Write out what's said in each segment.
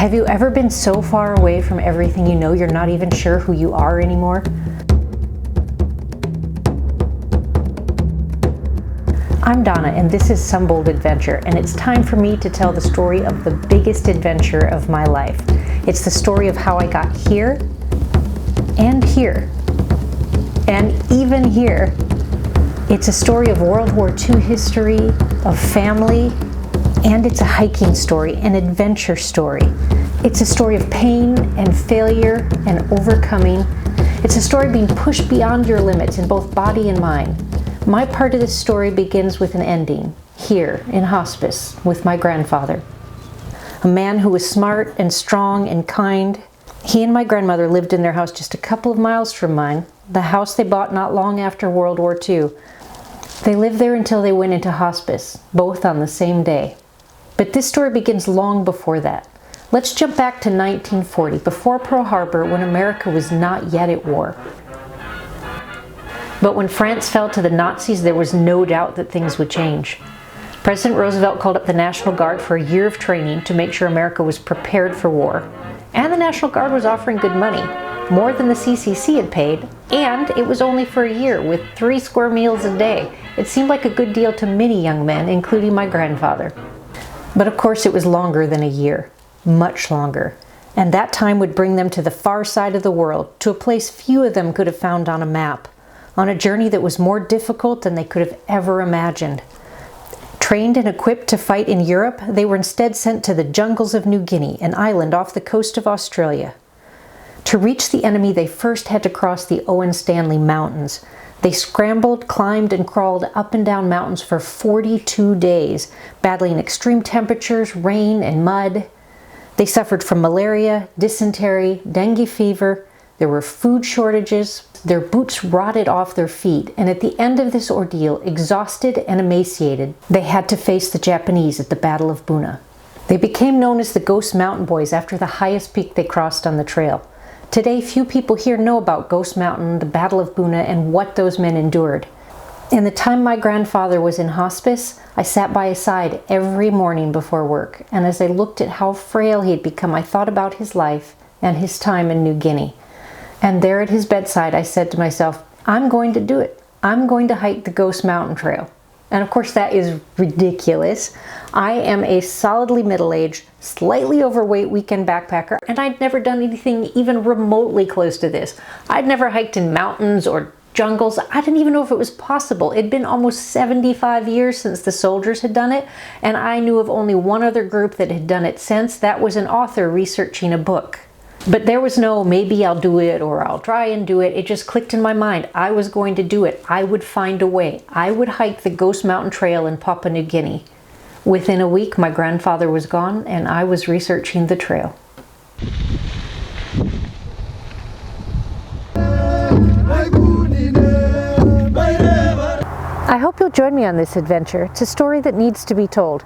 Have you ever been so far away from everything you know you're not even sure who you are anymore? I'm Donna, and this is Some Bold Adventure, and it's time for me to tell the story of the biggest adventure of my life. It's the story of how I got here, and here, and even here. It's a story of World War II history, of family, and it's a hiking story, an adventure story. It's a story of pain and failure and overcoming. It's a story being pushed beyond your limits in both body and mind. My part of this story begins with an ending, here in hospice with my grandfather. A man who was smart and strong and kind. He and my grandmother lived in their house just a couple of miles from mine, the house they bought not long after World War II. They lived there until they went into hospice, both on the same day. But this story begins long before that. Let's jump back to 1940, before Pearl Harbor, when America was not yet at war. But when France fell to the Nazis, there was no doubt that things would change. President Roosevelt called up the National Guard for a year of training to make sure America was prepared for war. And the National Guard was offering good money, more than the CCC had paid, and it was only for a year with 3 square meals a day. It seemed like a good deal to many young men, including my grandfather. But of course it was longer than a year, much longer. And that time would bring them to the far side of the world, to a place few of them could have found on a map, on a journey that was more difficult than they could have ever imagined. Trained and equipped to fight in Europe, they were instead sent to the jungles of New Guinea, an island off the coast of Australia. To reach the enemy, they first had to cross the Owen Stanley Mountains. They scrambled, climbed, and crawled up and down mountains for 42 days, battling extreme temperatures, rain, and mud. They suffered from malaria, dysentery, dengue fever. There were food shortages. Their boots rotted off their feet, and at the end of this ordeal, exhausted and emaciated, they had to face the Japanese at the Battle of Buna. They became known as the Ghost Mountain Boys after the highest peak they crossed on the trail. Today, few people here know about Ghost Mountain, the Battle of Buna, and what those men endured. In the time my grandfather was in hospice, I sat by his side every morning before work, and as I looked at how frail he had become, I thought about his life and his time in New Guinea. And there at his bedside, I said to myself, I'm going to do it. I'm going to hike the Ghost Mountain Trail. And of course that is ridiculous. I am a solidly middle-aged, slightly overweight weekend backpacker, and I'd never done anything even remotely close to this. I'd never hiked in mountains or jungles. I didn't even know if it was possible. It'd been almost 75 years since the soldiers had done it, and I knew of only one other group that had done it since. That was an author researching a book. But there was no maybe I'll do it or I'll try and do it. It just clicked in my mind. I was going to do it. I would find a way. I would hike the Ghost Mountain Trail in Papua New Guinea. Within a week, my grandfather was gone and I was researching the trail. I hope you'll join me on this adventure. It's a story that needs to be told.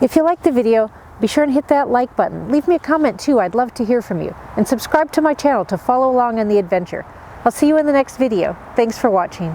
If you liked the video, be sure and hit that like button. Leave me a comment too, I'd love to hear from you. And subscribe to my channel to follow along on the adventure. I'll see you in the next video. Thanks for watching.